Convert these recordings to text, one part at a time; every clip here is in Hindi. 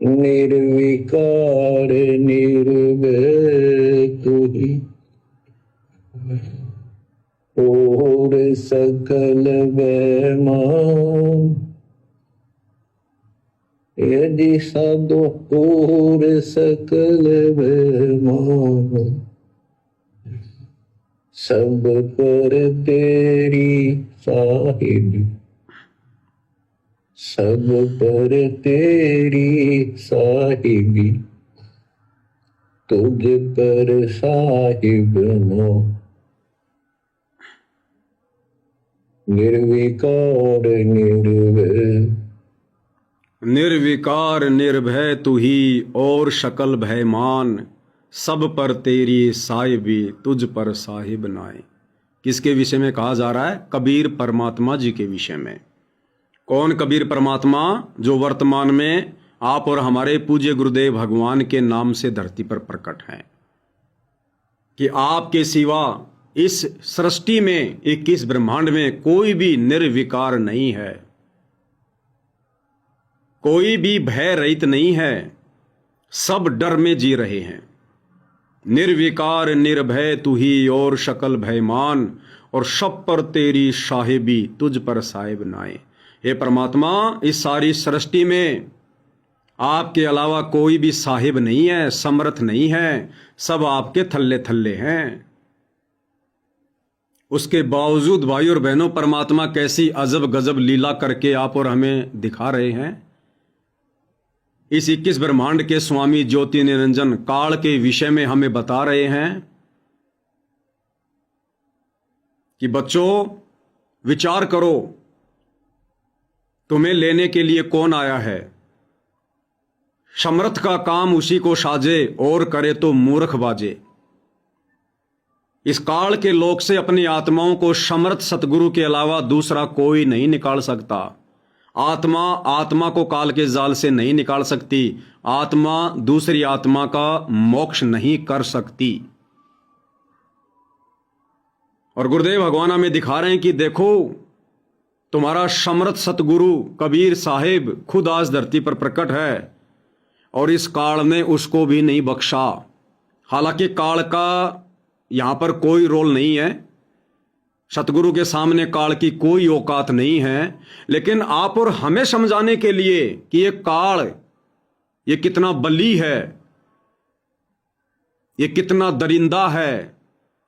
निर्विकार निर्भय तू ही और सकल वैमान। यदि साधु और सकल वैमान, सब पर तेरी साहिबी, सब पर तेरी साहिबी, तुझ पर साहिब नो। निर्विकार निर्भय, निर्विकार निर्भय तू ही और शकल भयमान, सब पर तेरी साहिबी, तुझ पर साहिब नाए। किसके विषय में कहा जा रहा है? कबीर परमात्मा जी के विषय में। कौन कबीर परमात्मा? जो वर्तमान में आप और हमारे पूज्य गुरुदेव भगवान के नाम से धरती पर प्रकट हैं, कि आपके सिवा इस सृष्टि में, 21 ब्रह्मांड में कोई भी निर्विकार नहीं है, कोई भी भय रहित नहीं है, सब डर में जी रहे हैं। निर्विकार निर्भय तू ही और शकल भयमान, और सब पर तेरी साहिबी, तुझ पर साहिब नाए। हे परमात्मा, इस सारी सृष्टि में आपके अलावा कोई भी साहिब नहीं है, समर्थ नहीं है, सब आपके थल्ले थल्ले हैं। उसके बावजूद भाई और बहनों, परमात्मा कैसी अजब गजब लीला करके आप और हमें दिखा रहे हैं। इस 21 ब्रह्मांड के स्वामी ज्योति निरंजन काल के विषय में हमें बता रहे हैं कि बच्चों, विचार करो, तुम्हें लेने के लिए कौन आया है? समर्थ का काम उसी को साजे, और करे तो मूर्ख बाजे। इस काल के लोक से अपनी आत्माओं को समर्थ सतगुरु के अलावा दूसरा कोई नहीं निकाल सकता। आत्मा आत्मा को काल के जाल से नहीं निकाल सकती। आत्मा दूसरी आत्मा का मोक्ष नहीं कर सकती। और गुरुदेव भगवान हमें दिखा रहे हैं कि देखो, तुम्हारा समर्थ सतगुरु कबीर साहिब खुद आज धरती पर प्रकट है, और इस काल ने उसको भी नहीं बख्शा। हालांकि काल का यहां पर कोई रोल नहीं है, सतगुरु के सामने काल की कोई औकात नहीं है, लेकिन आप और हमें समझाने के लिए कि ये काल, ये कितना बली है, ये कितना दरिंदा है,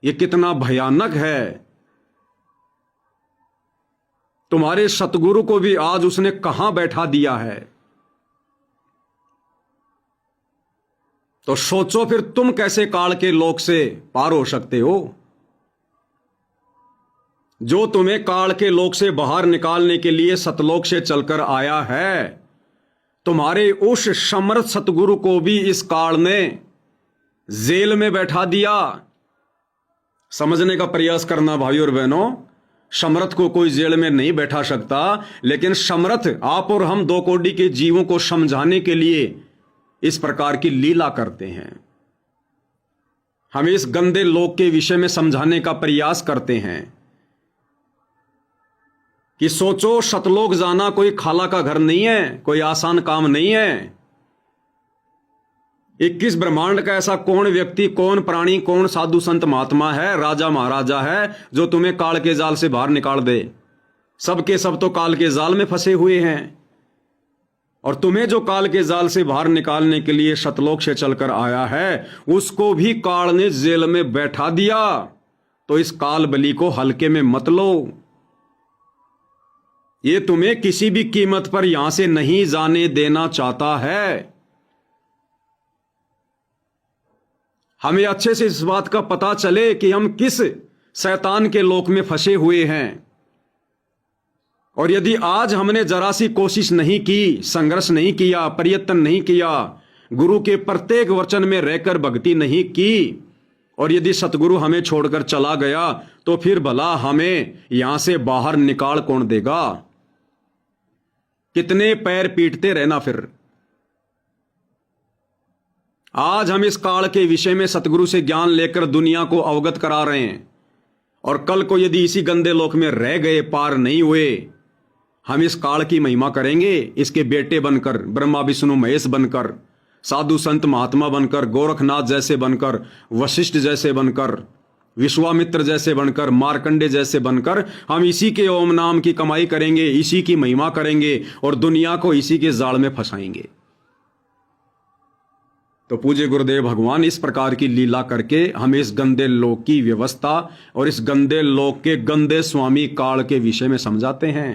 ये कितना भयानक है। तुम्हारे सतगुरु को भी आज उसने कहां बैठा दिया है। तो सोचो फिर, तुम कैसे काल के लोक से पार हो सकते हो? जो तुम्हें काल के लोक से बाहर निकालने के लिए सतलोक से चलकर आया है, तुम्हारे उस समर्थ सतगुरु को भी इस काल ने जेल में बैठा दिया। समझने का प्रयास करना भाई और बहनों, समर्थ को कोई जेल में नहीं बैठा सकता, लेकिन समर्थ आप और हम 2 कोटि के जीवों को समझाने के लिए इस प्रकार की लीला करते हैं। हम इस गंदे लोक के विषय में समझाने का प्रयास करते हैं कि सोचो, सतलोक जाना कोई खाला का घर नहीं है, कोई आसान काम नहीं है। 21 ब्रह्मांड का ऐसा कौन व्यक्ति, कौन प्राणी, कौन साधु संत महात्मा है, राजा महाराजा है, जो तुम्हें काल के जाल से बाहर निकाल दे? सबके सब तो काल के जाल में फंसे हुए हैं, और तुम्हें जो काल के जाल से बाहर निकालने के लिए सतलोक से चलकर आया है, उसको भी काल ने जेल में बैठा दिया। तो इस काल बली को हल्के में मत लो। ये तुम्हें किसी भी कीमत पर यहां से नहीं जाने देना चाहता है। हमें अच्छे से इस बात का पता चले कि हम किस शैतान के लोक में फंसे हुए हैं। और यदि आज हमने जरा सी कोशिश नहीं की, संघर्ष नहीं किया, प्रयत्न नहीं किया, गुरु के प्रत्येक वचन में रहकर भक्ति नहीं की, और यदि सतगुरु हमें छोड़कर चला गया, तो फिर भला हमें यहां से बाहर निकाल कौन देगा? कितने पैर पीटते रहना फिर। आज हम इस काल के विषय में सतगुरु से ज्ञान लेकर दुनिया को अवगत करा रहे हैं, और कल को यदि इसी गंदे लोक में रह गए, पार नहीं हुए, हम इस काल की महिमा करेंगे, इसके बेटे बनकर, ब्रह्मा विष्णु महेश बनकर, साधु संत महात्मा बनकर, गोरखनाथ जैसे बनकर, वशिष्ठ जैसे बनकर, विश्वामित्र जैसे बनकर, मार्कंडे जैसे बनकर हम इसी के ओम नाम की कमाई करेंगे, इसी की महिमा करेंगे और दुनिया को इसी के जाल में फंसाएंगे। तो पूज्य गुरुदेव भगवान इस प्रकार की लीला करके हमें इस गंदे लोक की व्यवस्था और इस गंदे लोक के गंदे स्वामी काल के विषय में समझाते हैं।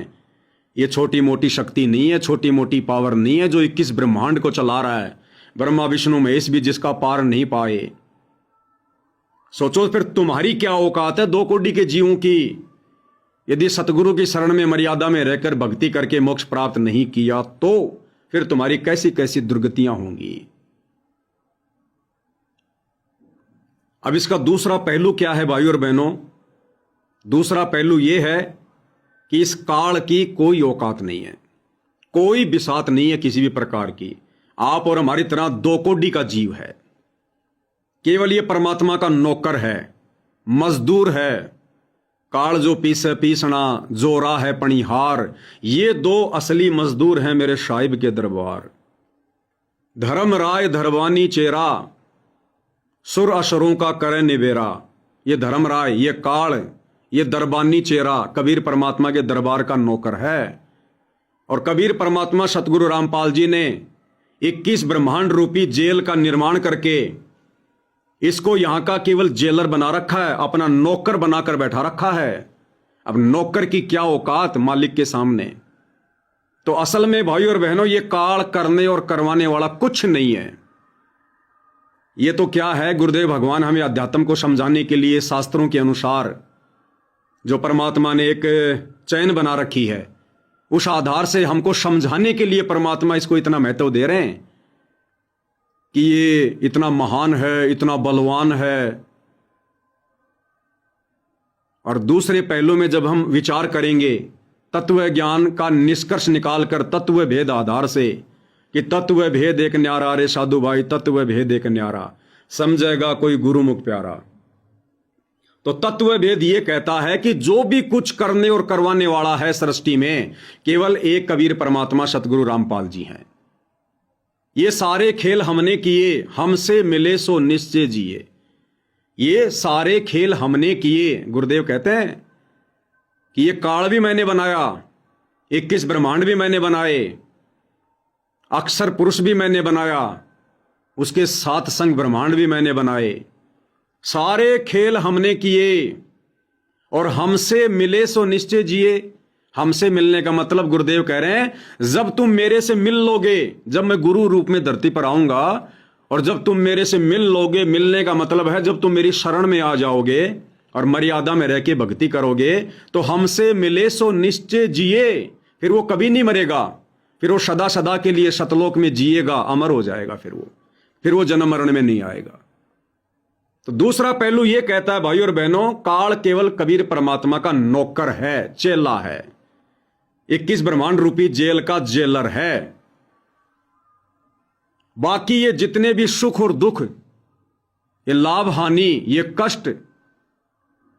ये छोटी मोटी शक्ति नहीं है, छोटी मोटी पावर नहीं है जो 21 ब्रह्मांड को चला रहा है। ब्रह्मा विष्णु महेश भी जिसका पार नहीं पाए। सोचो फिर तुम्हारी क्या औकात है 2 कोटि के जीवों की। यदि सतगुरु की शरण में मर्यादा में रहकर भक्ति करके मोक्ष प्राप्त नहीं किया तो फिर तुम्हारी कैसी कैसी दुर्गतियां होंगी। अब इसका दूसरा पहलू क्या है भाइयों और बहनों? दूसरा पहलू यह है कि इस काल की कोई औकात नहीं है, कोई बिसात नहीं है किसी भी प्रकार की। आप और हमारी तरह 2 कोटि का जीव है, केवल ये परमात्मा का नौकर है, मजदूर है। काल जो पीसे पीसना, जोरा है पणिहार, ये 2 असली मजदूर हैं मेरे साहिब के दरबार। धर्म राय धरवानी चेरा, सुर असुरों का करे निबेरा। ये धर्मराय, ये काल, ये दरबानी चेहरा कबीर परमात्मा के दरबार का नौकर है। और कबीर परमात्मा सतगुरु रामपाल जी ने 21 ब्रह्मांड रूपी जेल का निर्माण करके इसको यहां का केवल जेलर बना रखा है, अपना नौकर बनाकर बैठा रखा है। अब नौकर की क्या औकात मालिक के सामने। तो असल में भाइयों और बहनों ये काल करने और करवाने वाला कुछ नहीं है। ये तो क्या है, गुरुदेव भगवान हमें अध्यात्म को समझाने के लिए शास्त्रों के अनुसार जो परमात्मा ने एक चैन बना रखी है, उस आधार से हमको समझाने के लिए परमात्मा इसको इतना महत्व दे रहे हैं कि ये इतना महान है, इतना बलवान है। और दूसरे पहलू में जब हम विचार करेंगे तत्व ज्ञान का निष्कर्ष निकालकर तत्व भेद आधार से कि तत्व भेद एक न्यारा रे साधु भाई, तत्व भेद एक न्यारा, समझेगा कोई गुरुमुख प्यारा। तो तत्व भेद ये कहता है कि जो भी कुछ करने और करवाने वाला है सृष्टि में, केवल एक कबीर परमात्मा सतगुरु रामपाल जी हैं। ये सारे खेल हमने किए, हमसे मिले सो निश्चय जिए। ये सारे खेल हमने किए। गुरुदेव कहते हैं कि ये काल भी मैंने बनाया, 21 ब्रह्मांड भी मैंने बनाए, अक्षर पुरुष भी मैंने बनाया, उसके 7 संग ब्रह्मांड भी मैंने बनाए। सारे खेल हमने किए और हमसे मिले सो निश्चय जिए। हमसे मिलने का मतलब गुरुदेव कह रहे हैं, जब तुम मेरे से मिल लोगे, जब मैं गुरु रूप में धरती पर आऊंगा और जब तुम मेरे से मिल लोगे, मिलने का मतलब है जब तुम मेरी शरण में आ जाओगे और मर्यादा में रह के भक्ति करोगे, तो हमसे मिले सो निश्चय जिए। फिर वो कभी नहीं मरेगा, फिर वो सदा सदा के लिए सतलोक में जिएगा, अमर हो जाएगा। फिर वो जन्म मरण में नहीं आएगा। तो दूसरा पहलू यह कहता है भाइयों और बहनों, काल केवल कबीर परमात्मा का नौकर है, चेला है, 21 ब्रह्मांड रूपी जेल का जेलर है। बाकी ये जितने भी सुख और दुख, ये लाभ हानि, ये कष्ट,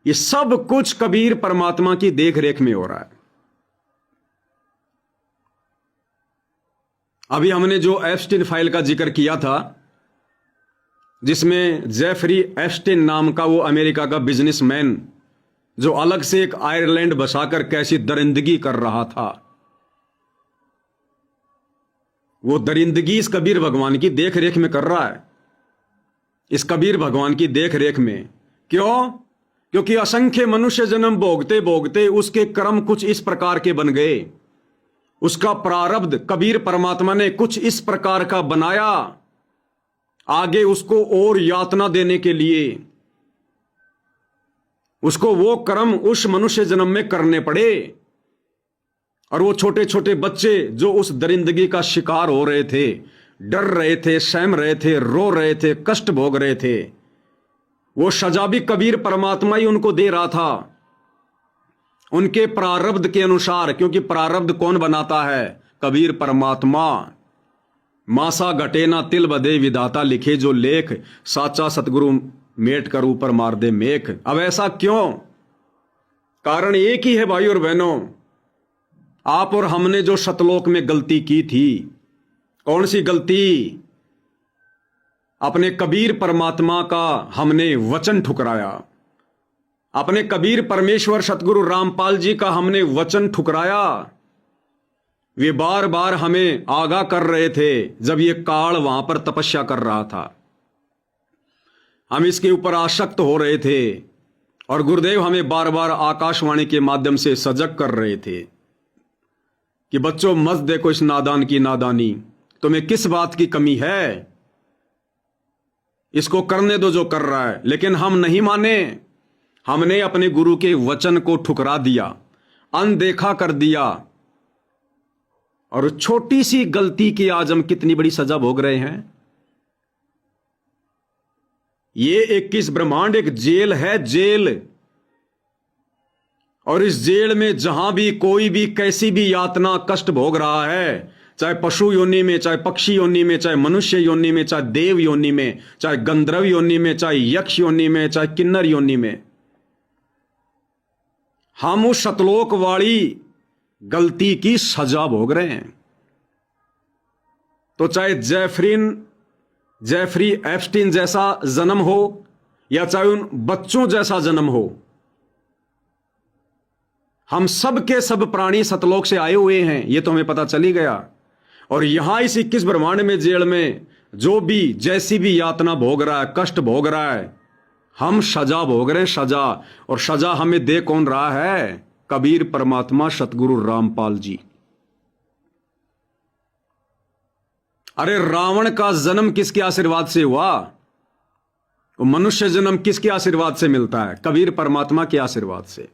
ये सब कुछ कबीर परमात्मा की देख रेख में हो रहा है। अभी हमने जो एप्स्टीन फाइल का जिक्र किया था, जिसमें जेफरी एप्स्टीन नाम का वो अमेरिका का बिजनेसमैन जो अलग से एक आयरलैंड बसाकर कैसी दरिंदगी कर रहा था, वो दरिंदगी इस कबीर भगवान की देख रेख में कर रहा है, इस कबीर भगवान की देख रेख में। क्यों? क्योंकि असंख्य मनुष्य जन्म भोगते भोगते उसके कर्म कुछ इस प्रकार के बन गए, उसका प्रारब्ध कबीर परमात्मा ने कुछ इस प्रकार का बनाया, आगे उसको और यातना देने के लिए उसको वो कर्म उस मनुष्य जन्म में करने पड़े। और वो छोटे छोटे बच्चे जो उस दरिंदगी का शिकार हो रहे थे, डर रहे थे, सहम रहे थे, रो रहे थे, कष्ट भोग रहे थे, वो सजा भी कबीर परमात्मा ही उनको दे रहा था, उनके प्रारब्ध के अनुसार। क्योंकि प्रारब्ध कौन बनाता है? कबीर परमात्मा। मासा घटे ना तिल बदे, विधाता लिखे जो लेख, साचा सतगुरु मेट कर ऊपर मार दे मेख। अब ऐसा क्यों? कारण एक ही है भाई और बहनों, आप और हमने जो सतलोक में गलती की थी, कौन सी गलती? अपने कबीर परमात्मा का हमने वचन ठुकराया, अपने कबीर परमेश्वर सतगुरु रामपाल जी का हमने वचन ठुकराया। वे बार बार हमें आगाह कर रहे थे जब ये काल वहां पर तपस्या कर रहा था, हम इसके ऊपर आसक्त हो रहे थे और गुरुदेव हमें बार बार आकाशवाणी के माध्यम से सजग कर रहे थे कि बच्चों मत देखो इस नादान की नादानी, तुम्हें किस बात की कमी है, इसको करने दो जो कर रहा है। लेकिन हम नहीं माने, हमने अपने गुरु के वचन को ठुकरा दिया, अनदेखा कर दिया और छोटी सी गलती की आज हम कितनी बड़ी सजा भोग रहे हैं। ये 21 ब्रह्मांड एक जेल है, जेल। और इस जेल में जहां भी कोई भी कैसी भी यातना कष्ट भोग रहा है, चाहे पशु योनि में, चाहे पक्षी योनि में, चाहे मनुष्य योनि में, चाहे देव योनि में, चाहे गंधर्व योनि में, चाहे यक्ष योनि में, चाहे किन्नर योनि में, हम उस सतलोक वाली गलती की सजा भोग रहे हैं। तो चाहे जेफरी एप्स्टीन जैसा जन्म हो या चाहे उन बच्चों जैसा जन्म हो, हम सब के सब प्राणी सतलोक से आए हुए हैं, ये तो हमें पता चल ही गया। और यहां इस 21 ब्रह्मांड में जेल में जो भी जैसी भी यातना भोग रहा है, कष्ट भोग रहा है, हम सजा भोग रहे हैं, सजा। और सजा हमें दे कौन रहा है? कबीर परमात्मा सतगुरु रामपाल जी। अरे रावण का जन्म किसके आशीर्वाद से हुआ? वो मनुष्य जन्म किसके आशीर्वाद से मिलता है? कबीर परमात्मा के आशीर्वाद से।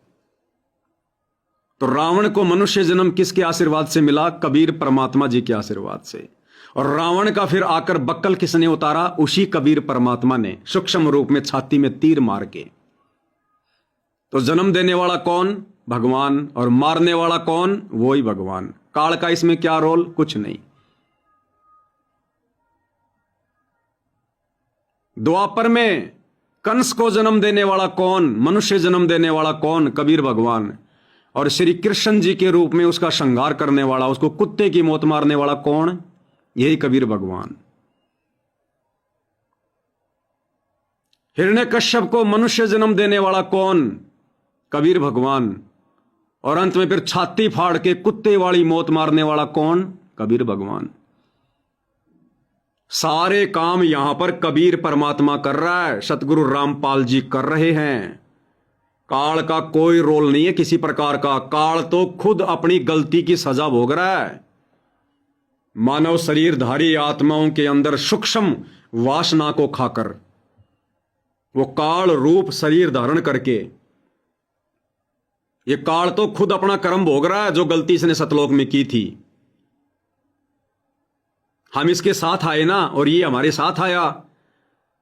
तो रावण को मनुष्य जन्म किसके आशीर्वाद से मिला? कबीर परमात्मा जी के आशीर्वाद से। और रावण का फिर आकर बक्कल किसने उतारा? उसी कबीर परमात्मा ने, सूक्ष्म रूप में छाती में तीर मार के। तो जन्म देने वाला कौन? भगवान। और मारने वाला कौन? वो ही भगवान। काल का इसमें क्या रोल? कुछ नहीं। द्वापर में कंस को जन्म देने वाला कौन? मनुष्य जन्म देने वाला कौन? कबीर भगवान। और श्री कृष्ण जी के रूप में उसका श्रृंगार करने वाला, उसको कुत्ते की मौत मारने वाला कौन? यही कबीर भगवान। हिरण्यकश्यप को मनुष्य जन्म देने वाला कौन? कबीर भगवान। और अंत में फिर छाती फाड़ के कुत्ते वाली मौत मारने वाला कौन? कबीर भगवान। सारे काम यहां पर कबीर परमात्मा कर रहा है, सतगुरु रामपाल जी कर रहे हैं। काल का कोई रोल नहीं है किसी प्रकार का। काल तो खुद अपनी गलती की सजा भोग रहा है। मानव शरीरधारी आत्माओं के अंदर सूक्ष्म वासना को खाकर, वो काल रूप शरीर धारण करके, ये काल तो खुद अपना कर्म भोग रहा है जो गलती इसने सतलोक में की थी। हम इसके साथ आए ना, और ये हमारे साथ आया।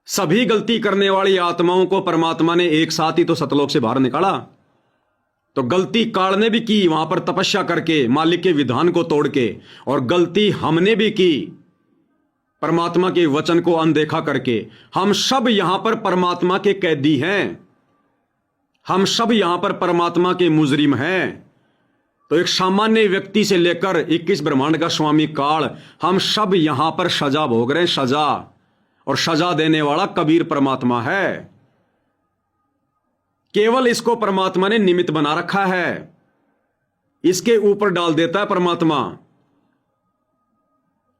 सभी गलती करने वाली आत्माओं को परमात्मा ने एक साथ ही तो सतलोक से बाहर निकाला। तो गलती काल ने भी की वहां पर तपस्या करके, मालिक के विधान को तोड़ के, और गलती हमने भी की परमात्मा के वचन को अनदेखा करके। हम सब यहां पर परमात्मा के कैदी हैं, हम सब यहां पर परमात्मा के मुजरिम हैं। तो एक सामान्य व्यक्ति से लेकर 21 ब्रह्मांड का स्वामी काल, हम सब यहां पर सजा भोग रहे हैं, सजा। और सजा देने वाला कबीर परमात्मा है। केवल इसको परमात्मा ने निमित्त बना रखा है, इसके ऊपर डाल देता है परमात्मा,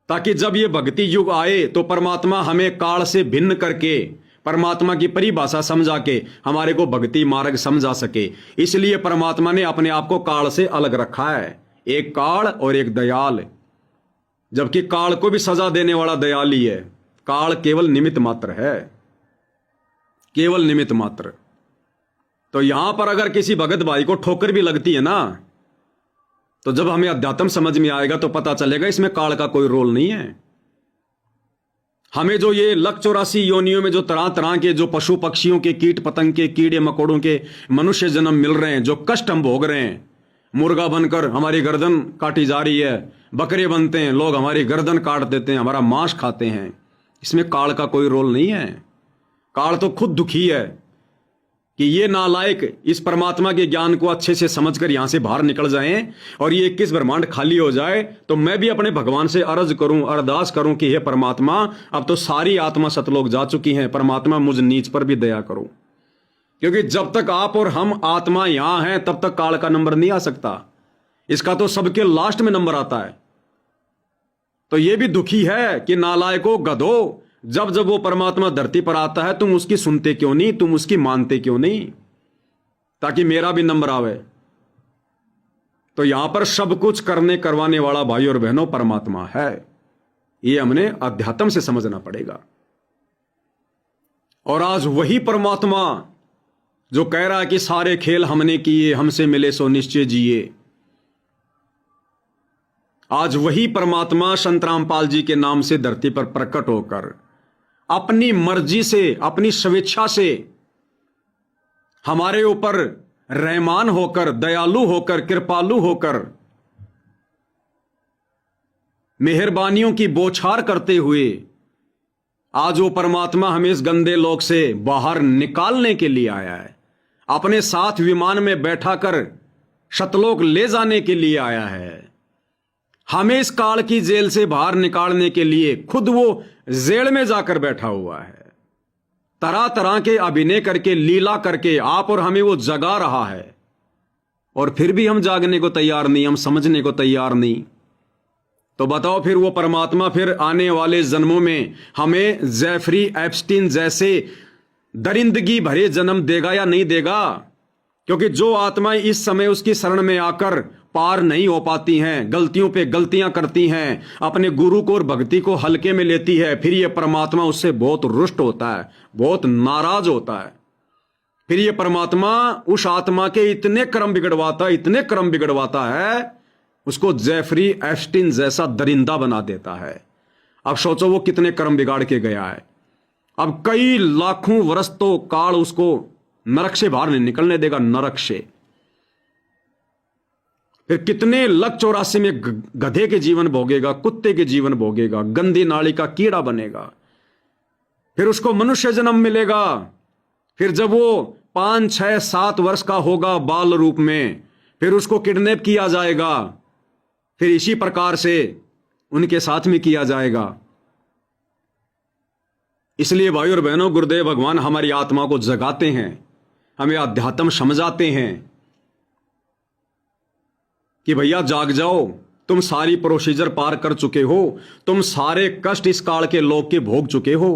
ताकि जब ये भक्ति युग आए तो परमात्मा हमें काल से भिन्न करके, परमात्मा की परिभाषा समझा के हमारे को भक्ति मार्ग समझा सके। इसलिए परमात्मा ने अपने आप को काल से अलग रखा है, एक काल और एक दयाल। जबकि काल को भी सजा देने वाला दयाल ही है। काल केवल निमित्त मात्र है, केवल निमित्त मात्र। तो यहां पर अगर किसी भगत भाई को ठोकर भी लगती है ना, तो जब हमें अध्यात्म समझ में आएगा तो पता चलेगा इसमें काल का कोई रोल नहीं है। हमें जो ये 184 योनियों में जो तरह तरह के जो पशु पक्षियों के, कीट पतंग के, कीड़े मकोड़ों के मनुष्य जन्म मिल रहे हैं, जो कष्ट हम भोग रहे हैं, मुर्गा बनकर हमारी गर्दन काटी जा रही है, बकरे बनते हैं लोग, हमारी गर्दन काट देते हैं, हमारा मांस खाते हैं, इसमें काल का कोई रोल नहीं है। काल तो खुद दुखी है कि ये नालायक इस परमात्मा के ज्ञान को अच्छे से समझकर यहां से बाहर निकल जाएं और ये 21 ब्रह्मांड खाली हो जाए, तो मैं भी अपने भगवान से अर्ज करूं, अरदास करूं कि हे परमात्मा, अब तो सारी आत्मा सतलोक जा चुकी हैं, परमात्मा मुझ नीच पर भी दया करो। क्योंकि जब तक आप और हम आत्मा यहां हैं तब तक काल का नंबर नहीं आ सकता, इसका तो सबके लास्ट में नंबर आता है। तो ये भी दुखी है कि नालायको गधो, जब जब वो परमात्मा धरती पर आता है तुम उसकी सुनते क्यों नहीं, तुम उसकी मानते क्यों नहीं, ताकि मेरा भी नंबर आवे। तो यहां पर सब कुछ करने करवाने वाला भाई और बहनों परमात्मा है, ये हमने अध्यात्म से समझना पड़ेगा। और आज वही परमात्मा जो कह रहा है कि सारे खेल हमने किए, हमसे मिले सो निश्चय जिए, आज वही परमात्मा संत रामपाल जी के नाम से धरती पर प्रकट होकर अपनी मर्जी से, अपनी स्वेच्छा से हमारे ऊपर रहमान होकर, दयालु होकर, कृपालु होकर, मेहरबानियों की बौछार करते हुए आज वो परमात्मा हमें इस गंदे लोक से बाहर निकालने के लिए आया है, अपने साथ विमान में बैठाकर सतलोक ले जाने के लिए आया है, हमें इस काल की जेल से बाहर निकालने के लिए खुद वो जेल में जाकर बैठा हुआ है, तरह तरह के अभिनय करके, लीला करके आप और हमें वो जगा रहा है, और फिर भी हम जागने को तैयार नहीं, हम समझने को तैयार नहीं। तो बताओ फिर वो परमात्मा फिर आने वाले जन्मों में हमें जेफरी एप्स्टीन जैसे दरिंदगी भरे जन्म देगा या नहीं देगा? क्योंकि जो आत्माएं इस समय उसकी शरण में आकर पार नहीं हो पाती हैं, गलतियों पे गलतियां करती हैं, अपने गुरु को और भक्ति को हल्के में लेती है, फिर ये परमात्मा उससे बहुत रुष्ट होता है, बहुत नाराज होता है। फिर ये परमात्मा उस आत्मा के इतने कर्म बिगड़वाता है, उसको जेफरी एप्स्टीन जैसा दरिंदा बना देता है। अब सोचो वो कितने कर्म बिगाड़ के गया है। अब कई लाखों वर्ष तो काल उसको नरक से बाहर नहीं निकलने देगा, नरक से। फिर कितने लख 84 में गधे के जीवन भोगेगा, कुत्ते के जीवन भोगेगा, गंदी नाली का कीड़ा बनेगा, फिर उसको मनुष्य जन्म मिलेगा। फिर जब वो 5, 6, 7 वर्ष का होगा बाल रूप में, फिर उसको किडनैप किया जाएगा, फिर इसी प्रकार से उनके साथ में किया जाएगा। इसलिए भाई और बहनों, गुरुदेव भगवान हमारी आत्मा को जगाते हैं, हमें अध्यात्म समझाते हैं कि भैया जाग जाओ, तुम सारी प्रोसीजर पार कर चुके हो, तुम सारे कष्ट इस काल के लोक के भोग चुके हो,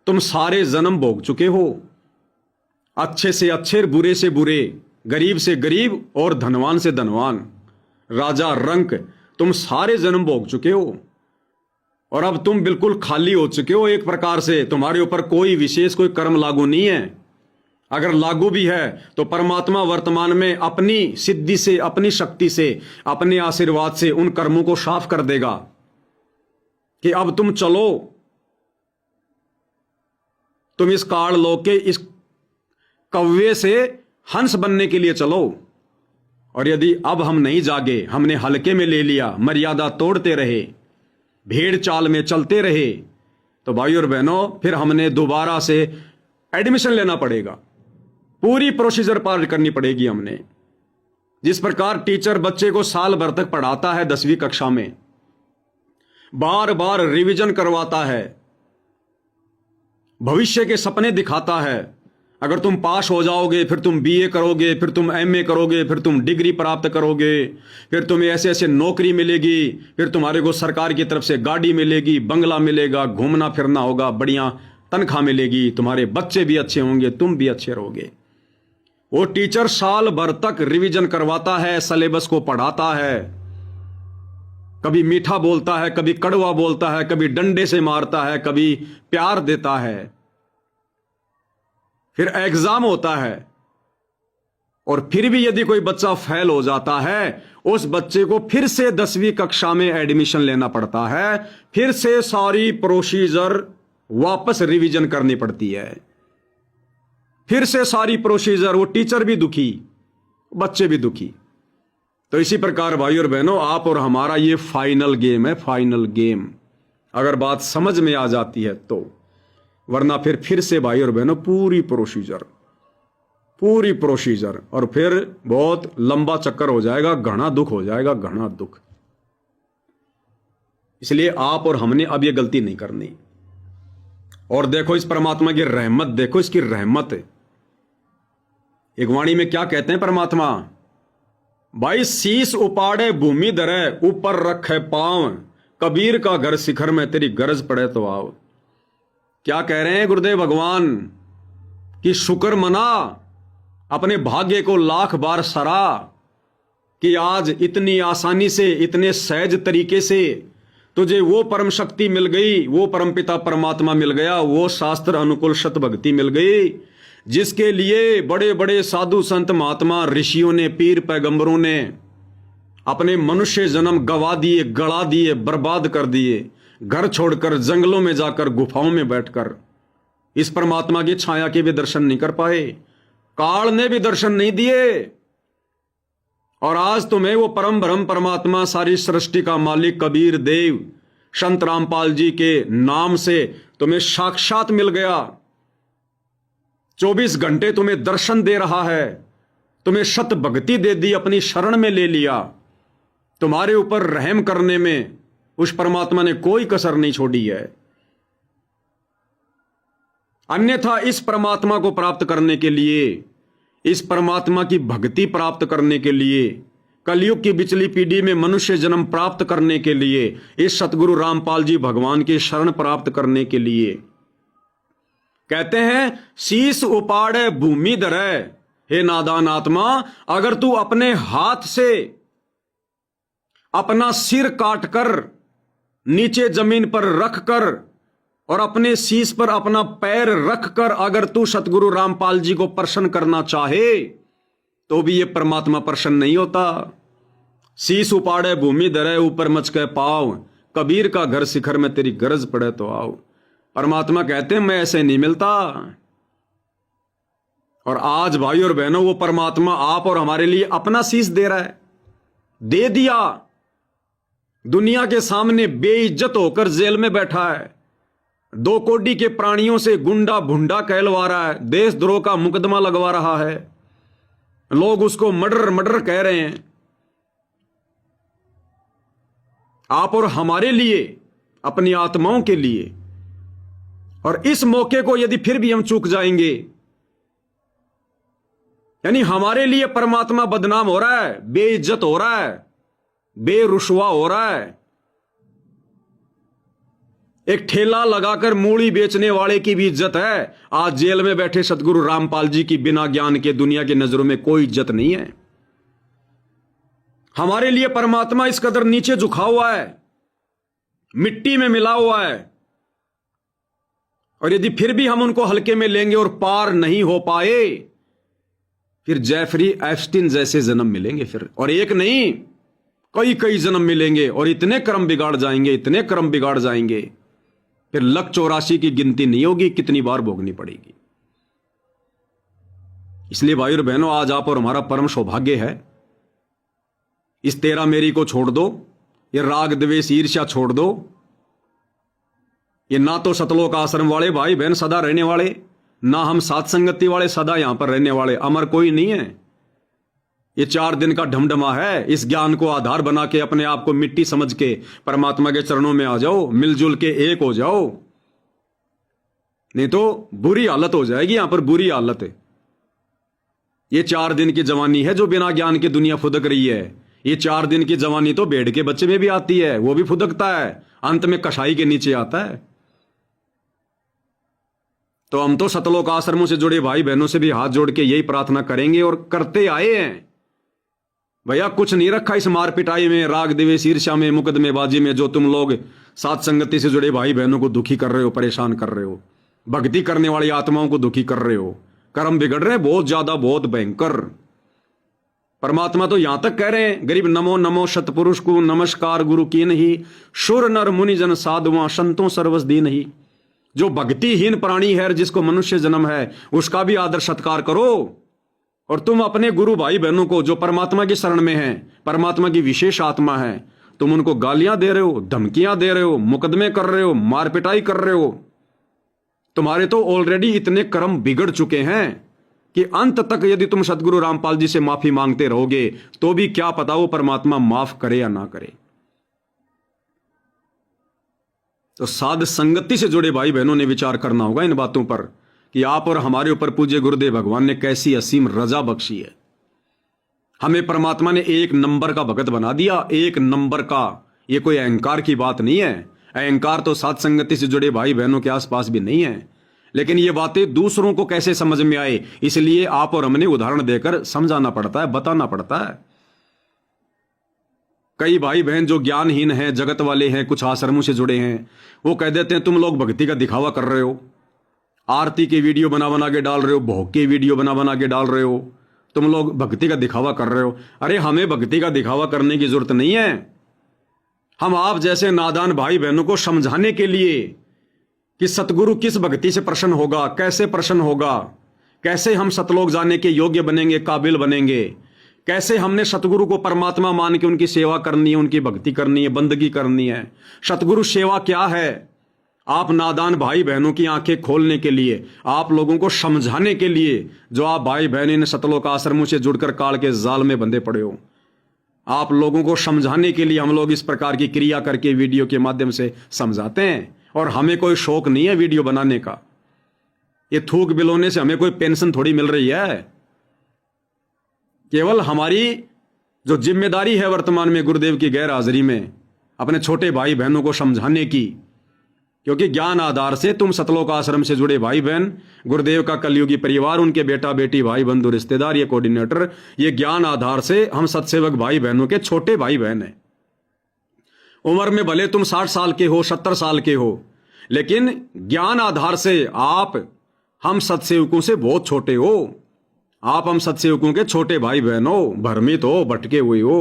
तुम सारे जन्म भोग चुके हो, अच्छे से अच्छे, बुरे से बुरे, गरीब से गरीब और धनवान से धनवान, राजा रंक, तुम सारे जन्म भोग चुके हो और अब तुम बिल्कुल खाली हो चुके हो। एक प्रकार से तुम्हारे ऊपर कोई विशेष कोई कर्म लागू नहीं है। अगर लागू भी है तो परमात्मा वर्तमान में अपनी सिद्धि से, अपनी शक्ति से, अपने आशीर्वाद से उन कर्मों को साफ कर देगा कि अब तुम चलो, तुम इस काल लोक के इस कव्वे से हंस बनने के लिए चलो। और यदि अब हम नहीं जागे, हमने हल्के में ले लिया, मर्यादा तोड़ते रहे, भेड़ चाल में चलते रहे, तो भाई और बहनों फिर हमने दोबारा से एडमिशन लेना पड़ेगा, पूरी प्रोसीजर पार करनी पड़ेगी हमने। जिस प्रकार टीचर बच्चे को साल भर तक पढ़ाता है 10वीं कक्षा में, बार बार रिवीजन करवाता है, भविष्य के सपने दिखाता है, अगर तुम पास हो जाओगे फिर तुम बीए करोगे, फिर तुम एमए करोगे, फिर तुम डिग्री प्राप्त करोगे, फिर तुम्हें ऐसे ऐसे नौकरी मिलेगी, फिर तुम्हारे को सरकार की तरफ से गाड़ी मिलेगी, बंगला मिलेगा, घूमना फिरना होगा, बढ़िया तनख्वाह मिलेगी, तुम्हारे बच्चे भी अच्छे होंगे, तुम भी अच्छे रहोगे। वो टीचर साल भर तक रिवीजन करवाता है, सिलेबस को पढ़ाता है, कभी मीठा बोलता है, कभी कड़वा बोलता है, कभी डंडे से मारता है, कभी प्यार देता है, फिर एग्जाम होता है, और फिर भी यदि कोई बच्चा फेल हो जाता है, उस बच्चे को फिर से 10वीं कक्षा में एडमिशन लेना पड़ता है, फिर से सारी प्रोसीजर वापस रिवीजन करनी पड़ती है, फिर से सारी प्रोसीजर। वो टीचर भी दुखी, बच्चे भी दुखी। तो इसी प्रकार भाई और बहनों, आप और हमारा ये फाइनल गेम है, फाइनल गेम, अगर बात समझ में आ जाती है तो। वरना फिर से भाई और बहनों पूरी प्रोसीजर, पूरी प्रोसीजर, और फिर बहुत लंबा चक्कर हो जाएगा, घना दुख हो जाएगा, घना दुख। इसलिए आप और हमने अब ये गलती नहीं करनी। और देखो इस परमात्मा की रहमत, देखो इसकी रहमत। एक वाणी में क्या कहते हैं परमात्मा, भाई शीश उपाड़े भूमि धरे, ऊपर रखे पांव, कबीर का घर शिखर में तेरी गरज पड़े तो आओ। क्या कह रहे हैं गुरुदेव भगवान कि शुक्र मना, अपने भाग्य को लाख बार सरा कि आज इतनी आसानी से, इतने सहज तरीके से तुझे वो परम शक्ति मिल गई, वो परम पिता परमात्मा मिल गया, वो शास्त्र अनुकूल शत भक्ति मिल गई, जिसके लिए बड़े बड़े साधु संत महात्मा ऋषियों ने, पीर पैगंबरों ने अपने मनुष्य जन्म गवा दिए, गड़ा दिए, बर्बाद कर दिए, घर छोड़कर जंगलों में जाकर गुफाओं में बैठकर इस परमात्मा की छाया के भी दर्शन नहीं कर पाए, काल ने भी दर्शन नहीं दिए। और आज तुम्हें वो परम ब्रह्म परमात्मा, सारी सृष्टि का मालिक कबीर देव संत रामपाल जी के नाम से तुम्हें साक्षात मिल गया। 24 घंटे तुम्हें दर्शन दे रहा है, तुम्हें शत भक्ति दे दी, अपनी शरण में ले लिया। तुम्हारे ऊपर रहम करने में उस परमात्मा ने कोई कसर नहीं छोड़ी है। अन्यथा इस परमात्मा को प्राप्त करने के लिए, इस परमात्मा की भक्ति प्राप्त करने के लिए, कलयुग की बिचली पीढ़ी में मनुष्य जन्म प्राप्त करने के लिए, इस सतगुरु रामपाल जी भगवान की शरण प्राप्त करने के लिए, कहते हैं शीश उपाड़े भूमि धरे, हे नादान आत्मा, अगर तू अपने हाथ से अपना सिर काटकर नीचे जमीन पर रखकर और अपने शीश पर अपना पैर रखकर अगर तू सतगुरु रामपाल जी को प्रसन्न करना चाहे तो भी ये परमात्मा प्रसन्न नहीं होता। शीश उपाड़े भूमि धरे, ऊपर मच के पाव, कबीर का घर शिखर में तेरी गरज पड़े तो आओ। परमात्मा कहते हैं मैं ऐसे नहीं मिलता। और आज भाई और बहनों, वो परमात्मा आप और हमारे लिए अपना शीश दे रहा है, दे दिया। दुनिया के सामने बेइज्जत होकर जेल में बैठा है, 2 कोड़ी के प्राणियों से गुंडा भुंडा कहलवा रहा है, देशद्रोह का मुकदमा लगवा रहा है, लोग उसको मर्डर मर्डर कह रहे हैं। आप और हमारे लिए, अपनी आत्माओं के लिए। और इस मौके को यदि फिर भी हम चूक जाएंगे, यानी हमारे लिए परमात्मा बदनाम हो रहा है, बेइज्जत हो रहा है, बेरुसवा हो रहा है। एक ठेला लगाकर मूली बेचने वाले की भी इज्जत है। आज जेल में बैठे सतगुरु रामपाल जी की बिना ज्ञान के दुनिया की नजरों में कोई इज्जत नहीं है। हमारे लिए परमात्मा इस कदर नीचे झुका हुआ है, मिट्टी में मिला हुआ है। और यदि फिर भी हम उनको हल्के में लेंगे और पार नहीं हो पाए, फिर जेफरी एप्स्टीन जैसे जन्म मिलेंगे फिर, और एक नहीं कई कई जन्म मिलेंगे, और इतने कर्म बिगाड़ जाएंगे, इतने कर्म बिगाड़ जाएंगे, फिर 184 की गिनती नहीं होगी, कितनी बार भोगनी पड़ेगी। इसलिए भाई और बहनों, आज आप और हमारा परम सौभाग्य है। इस तेरा मेरी को छोड़ दो, ये राग द्वेष ईर्ष्या छोड़ दो। ये ना तो सतलोक आश्रम वाले भाई बहन सदा रहने वाले, ना हम सात संगति वाले सदा यहां पर रहने वाले, अमर कोई नहीं है। ये 4 दिन का ढमढमा है। इस ज्ञान को आधार बना के अपने आप को मिट्टी समझ के परमात्मा के चरणों में आ जाओ, मिलजुल के एक हो जाओ, नहीं तो बुरी हालत हो जाएगी यहां पर, बुरी हालत है। ये 4 दिन की जवानी है जो बिना ज्ञान की दुनिया फुदक रही है। ये 4 दिन की जवानी तो भेड़ के बच्चे में भी आती है, वो भी फुदकता है, अंत में कसाई के नीचे आता है। तो हम तो सतलोक आश्रमों से जुड़े भाई बहनों से भी हाथ जोड़ के यही प्रार्थना करेंगे और करते आए हैं। भैया कुछ नहीं रखा इस मार पिटाई में, राग द्वेष ईर्ष्या में, मुकदमेबाजी में, जो तुम लोग सात संगति से जुड़े भाई बहनों को दुखी कर रहे हो, परेशान कर रहे हो, भक्ति करने वाली आत्माओं को दुखी कर रहे हो। कर्म बिगड़ रहे हैं बहुत ज्यादा, बहुत भयंकर। परमात्मा तो यहां तक कह रहे हैं, गरीब नमो नमो सतपुरुष को नमस्कार गुरु की नहीं, शुर नर मुनि जन साधुआ संतों सर्वस दी नहीं। जो भक्तिहीन प्राणी है, जिसको मनुष्य जन्म है, उसका भी आदर सत्कार करो। और तुम अपने गुरु भाई बहनों को जो परमात्मा की शरण में हैं, परमात्मा की विशेष आत्मा है, तुम उनको गालियां दे रहे हो, धमकियां दे रहे हो, मुकदमे कर रहे हो, मार पिटाई कर रहे हो। तुम्हारे तो ऑलरेडी इतने कर्म बिगड़ चुके हैं, कि अंत तक यदि तुम सतगुरु रामपाल जी से माफी मांगते रहोगे तो भी क्या पता वो परमात्मा माफ करे या ना करे। तो साध संगति से जुड़े भाई बहनों ने विचार करना होगा इन बातों पर कि आप और हमारे ऊपर पूज्य गुरुदेव भगवान ने कैसी असीम रजा बख्शी है। हमें परमात्मा ने एक नंबर का भगत बना दिया, एक नंबर का। ये कोई अहंकार की बात नहीं है, अहंकार तो साध संगति से जुड़े भाई बहनों के आसपास भी नहीं है। लेकिन ये बातें दूसरों को कैसे समझ में आए, इसलिए आप और हमने उदाहरण देकर समझाना पड़ता है, बताना पड़ता है। कई भाई बहन जो ज्ञानहीन हैं, जगत वाले हैं, कुछ आश्रमों से जुड़े हैं, वो कह देते हैं तुम लोग भक्ति का दिखावा कर रहे हो, आरती के वीडियो बना बना के डाल रहे हो, भोग के वीडियो बना बना के डाल रहे हो, तुम लोग भक्ति का दिखावा कर रहे हो। अरे हमें भक्ति का दिखावा करने की जरूरत नहीं है। हम आप जैसे नादान भाई बहनों को समझाने के लिए कि सतगुरु किस भक्ति से प्रसन्न होगा, कैसे प्रसन्न होगा, कैसे हम सतलोक जाने के योग्य बनेंगे, काबिल बनेंगे, कैसे हमने सतगुरु को परमात्मा मान के उनकी सेवा करनी है, उनकी भक्ति करनी है, बंदगी करनी है। सतगुरु सेवा क्या है, आप नादान भाई बहनों की आंखें खोलने के लिए, आप लोगों को समझाने के लिए, जो आप भाई बहन इन सतलोक आश्रमों से जुड़कर काल के जाल में बंधे पड़े हो, आप लोगों को समझाने के लिए हम लोग इस प्रकार की क्रिया करके वीडियो के माध्यम से समझाते हैं। और हमें कोई शौक नहीं है वीडियो बनाने का। ये थूक बिलोने से हमें कोई पेंशन थोड़ी मिल रही है। केवल हमारी जो जिम्मेदारी है वर्तमान में गुरुदेव की गैर हाजिरी में अपने छोटे भाई बहनों को समझाने की, क्योंकि ज्ञान आधार से तुम सतलोक आश्रम से जुड़े भाई बहन, गुरुदेव का कलयुगी परिवार, उनके बेटा बेटी, भाई बंधु रिश्तेदार, ये कोऑर्डिनेटर, ये ज्ञान आधार से हम सत्सेवक भाई बहनों के छोटे भाई बहन हैं। उम्र में भले तुम 60 साल के हो, 70 साल के हो, लेकिन ज्ञान आधार से आप हम सत्सेवकों से बहुत छोटे हो। आप हम सत्सेवकों के छोटे भाई बहन हो, भ्रमित हो, भटके हुए हो।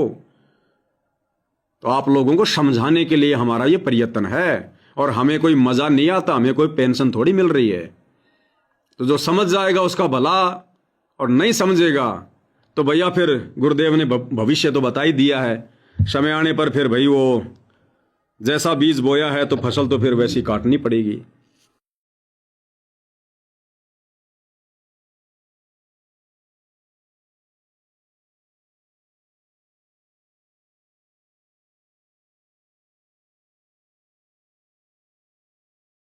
तो आप लोगों को समझाने के लिए हमारा ये प्रयत्न है। और हमें कोई मजा नहीं आता, हमें कोई पेंशन थोड़ी मिल रही है। तो जो समझ जाएगा उसका भला, और नहीं समझेगा तो भैया फिर गुरुदेव ने भविष्य तो बता ही दिया है। समय आने पर फिर भाई वो जैसा बीज बोया है तो फसल तो फिर वैसी काटनी पड़ेगी।